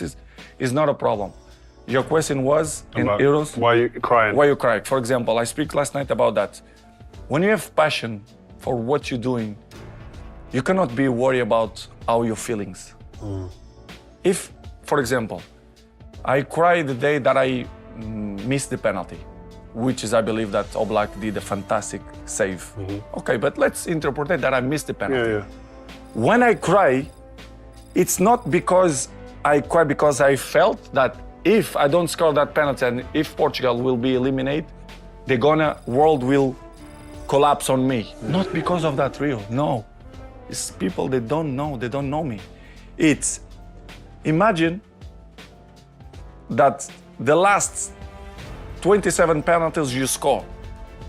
is not a problem. Your question was in Euros. Why are you crying? Why you cry? For example, I speak last night about that. When you have passion for what you're doing, you cannot be worried about how your feelings. If, for example, I cry the day that I missed the penalty, which is, I believe that Oblak did a fantastic save. Okay, but let's interpret that I missed the penalty. When I cry, it's not because I cry because I felt that if I don't score that penalty and if Portugal will be eliminated, world will collapse on me. Not because of that, Rio, no. It's people they don't know me. It's, imagine that the last 27 penalties you score,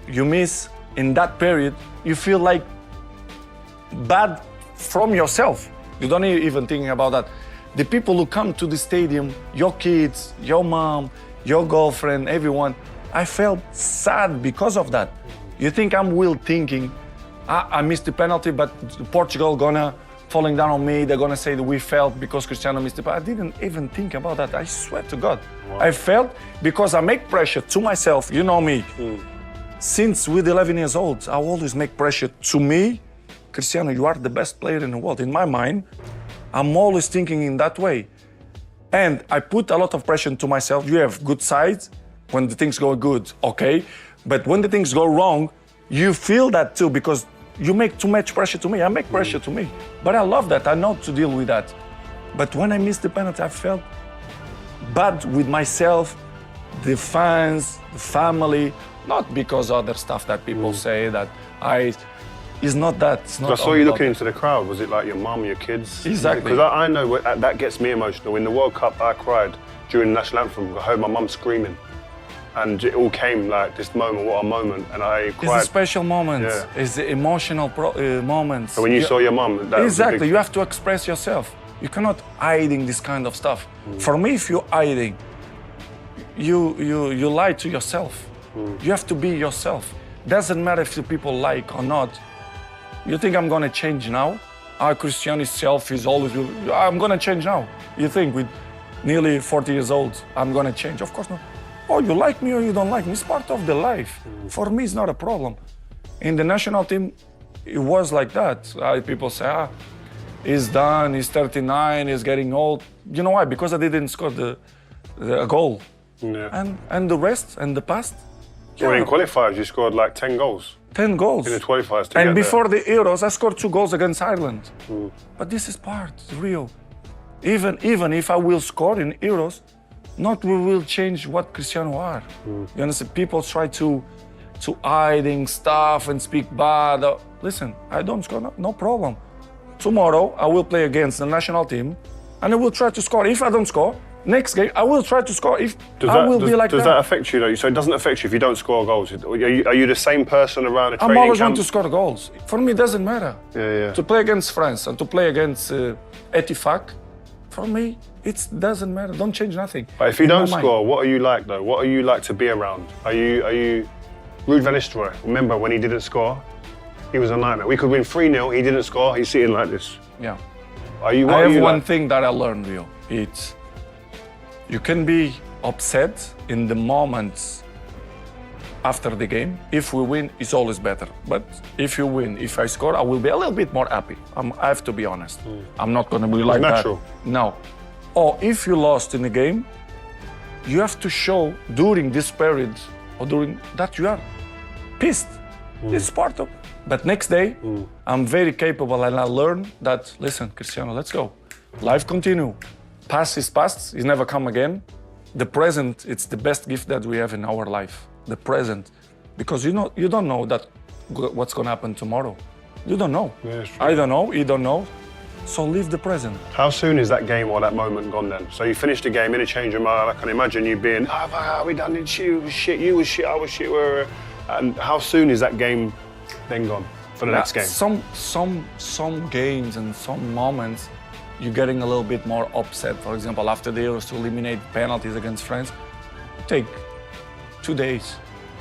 you miss in that period, you feel like bad from yourself. You don't even think about that. The people who come to the stadium, your kids, your mom, your girlfriend, everyone, I felt sad because of that. You think I'm thinking, I missed the penalty, but Portugal gonna falling down on me, they're gonna say that we felt because Cristiano missed the penalty. I didn't even think about that, I swear to God. Wow. I felt because I make pressure to myself, you know me. Since with 11 years old, I always make pressure to me. Cristiano, you are the best player in the world. In my mind, I'm always thinking in that way. And I put a lot of pressure to myself. You have good sides when the things go good, okay. But when the things go wrong, you feel that too because you make too much pressure to me. I make pressure to me. But I love that, I know to deal with that. But when I missed the penalty, I felt bad with myself, the fans, the family, not because other stuff that people say that it's not that. It's not. I saw you looking into the crowd. Was it like your mum, your kids? Exactly. Because I know that gets me emotional. In the World Cup, I cried during the national anthem. I heard my mum screaming. And it all came like this moment, what a moment, and I cried. It's a special moment, it's the emotional moment. So when you saw your mum, that exactly, you have to express yourself. You cannot hiding this kind of stuff. For me, if you're hiding, you lie to yourself. You have to be yourself. Doesn't matter if the people like or not. You think I'm gonna change now? Our Cristiano self is always, I'm gonna change now. You think with nearly 40 years old, I'm gonna change? Of course not. Oh, you like me or you don't like me, it's part of the life. For me, it's not a problem. In the national team, it was like that. People say, he's done, he's 39, he's getting old. You know why? Because I didn't score the goal. And the rest, and the past. Well, in qualifiers, you scored like 10 goals. 10 goals. In the qualifiers And before the Euros, I scored 2 goals against Ireland. But this is part, it's real. Even if I will score in Euros, not we will change what Cristiano are. You understand? People try to hiding stuff and speak bad. Listen, I don't score, no problem. Tomorrow, I will play against the national team and I will try to score. If I don't score, next game, I will try to score. If does that affect you though? So it doesn't affect you if you don't score goals? Are you the same person around a training camp? I'm always want to score goals. For me, it doesn't matter. To play against France and to play against Etifak, for me, it doesn't matter. Don't change nothing. But if you don't score, what are you like though? What are you like to be around? Are you Ruud van Nistelrooy? Remember when he didn't score? He was a nightmare. We could win 3-0, he didn't score, he's sitting like this. Yeah. I have one thing that I learned, Rio. It's, you can be upset in the moments after the game. If we win, it's always better. But if you win, if I score, I will be a little bit more happy. I have to be honest. I'm not going to be like natural. That. No. Or if you lost in the game, you have to show during this period or during that you are pissed. It's part of. But next day, I'm very capable and I learn that, listen, Cristiano, let's go. Life continue. Past is past, it's never come again. The present, it's the best gift that we have in our life. The present. Because you don't know that what's gonna happen tomorrow. You don't know. Yeah, I don't know, you don't know. So live the present. How soon is that game or that moment gone then? So you finished the game in a change room, I can imagine you being, we done it, you was shit, I was shit. And how soon is that game then gone for the next game? Some games and some moments, you're getting a little bit more upset. For example, after the Euros to eliminate penalties against France, take 2 days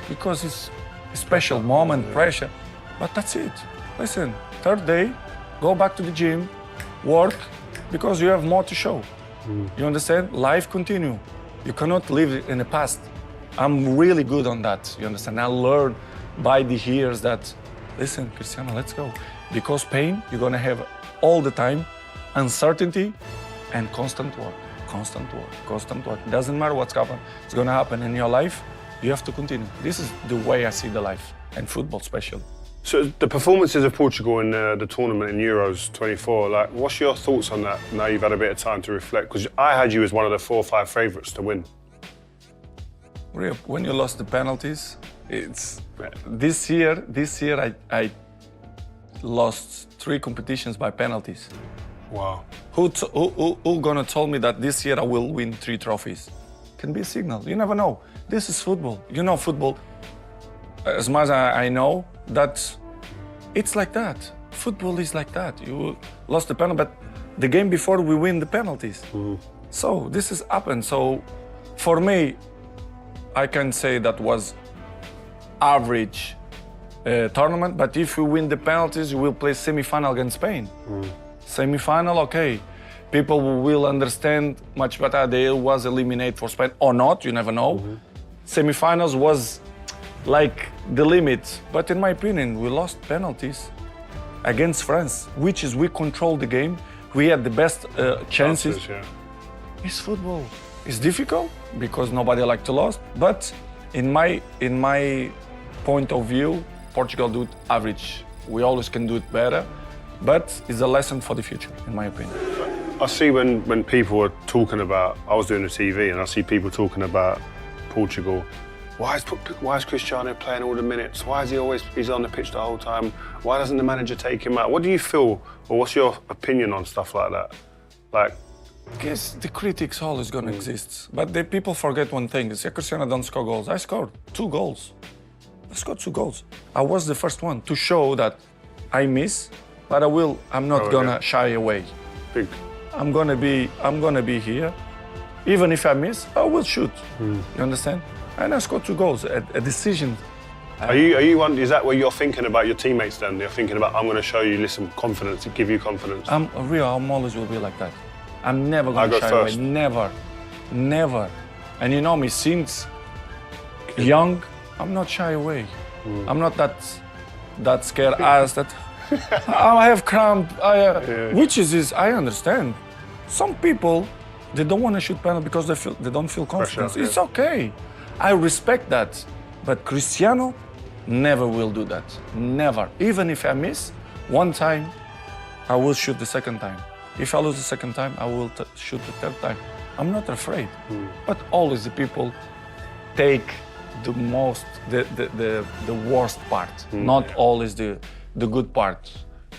because it's a special moment, pressure. But that's it. Listen, third day, go back to the gym, work, because you have more to show. You understand? Life continue. You cannot live in the past. I'm really good on that. You understand? I learned by the years that, listen, Cristiano, let's go. Because pain, you're gonna have all the time, uncertainty and constant work. Constant work, constant work. Doesn't matter what's happening, it's gonna happen in your life. You have to continue. This is the way I see the life, and football especially. So the performances of Portugal in the tournament in Euros 24, like, what's your thoughts on that now you've had a bit of time to reflect? Because I had you as one of the 4 or 5 favourites to win. When you lost the penalties, it's this year I lost 3 competitions by penalties. Wow. Who gonna tell me that this year I will win 3 trophies? Can be a signal. You never know. This is football. You know football. As much as I know that it's like that. Football is like that. You lost the penalty, but the game before we win the penalties. So this has happened. So for me, I can say that was average tournament. But if we win the penalties, we will play semi-final against Spain. Semi-final, okay. People will understand much better. They was eliminated for Spain or not. You never know. Semi-finals was like the limit. But in my opinion, we lost penalties against France, which is we controlled the game. We had the best chances. Yeah. It's football. It's difficult because nobody likes to lose. But in my point of view, Portugal do it average. We always can do it better. But it's a lesson for the future, in my opinion. I see when people are talking about, I was doing the TV and I see people talking about Portugal. Why is Cristiano playing all the minutes? Why is he's on the pitch the whole time? Why doesn't the manager take him out? What do you feel, or what's your opinion on stuff like that? Like, I guess the critics always gonna exist. But the people forget one thing, is Cristiano don't score goals. I scored 2 goals. I scored 2 goals. I was the first one to show that I miss, but I'm not gonna shy away. Big. I'm gonna be here. Even if I miss, I will shoot. You understand? And I scored 2 goals. A decision. Is that where you're thinking about your teammates then? You're thinking about, I'm gonna show you, listen, confidence, to give you confidence. I'm always will be like that. I'm never gonna shy away. Never. Never. And you know me, since young, I'm not shy away. I'm not that scared as that. I have cramp. Which is I understand. Some people, they don't want to shoot penalty because they don't feel confidence. Pressure, it's okay. I respect that. But Cristiano never will do that. Never. Even if I miss one time, I will shoot the second time. If I lose the second time, I will shoot the third time. I'm not afraid. But always the people take the worst part, not always the good part.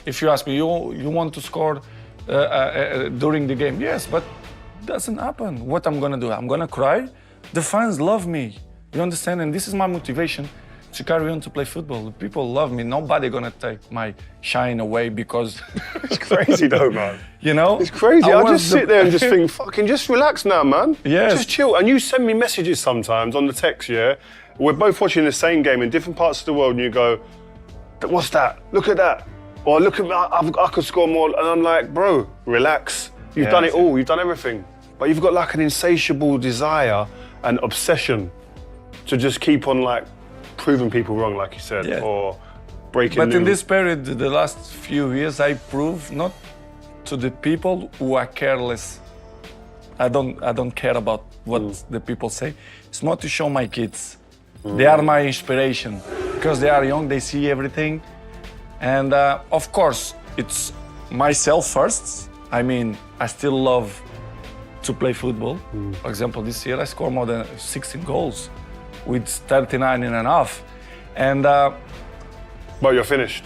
If you ask me, you want to score during the game? Yes, but doesn't happen. What I'm gonna do? I'm gonna cry. The fans love me. You understand? And this is my motivation to carry on to play football. The people love me. Nobody gonna take my shine away because It's crazy though, man. you know. It's crazy. I just sit there and just think, fucking just relax now, man. Yes. Just chill. And you send me messages sometimes on the text, yeah? We're both watching the same game in different parts of the world and you go, what's that? Look at that. Or look at me, I could score more. And I'm like, bro, relax. You've done it all, you've done everything. But you've got like an insatiable desire and obsession to just keep on like proving people wrong, like you said, or breaking But new... in this period, the last few years, I prove not to the people who are careless. I don't care about what the people say. It's not to show my kids. They are my inspiration because they are young. They see everything, and of course, it's myself first. I mean, I still love to play football. For example, this year I scored more than 16 goals with 39 and a half. And But you're finished,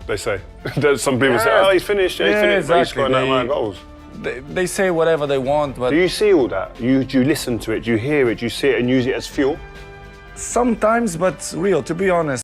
they say. There's some people say, oh, he's finished, he's finished, but he's scoring that amount of goals. They say whatever they want, but... Do you see all that? Do you listen to it? Do you hear it? Do you see it and use it as fuel? Sometimes, but real, to be honest,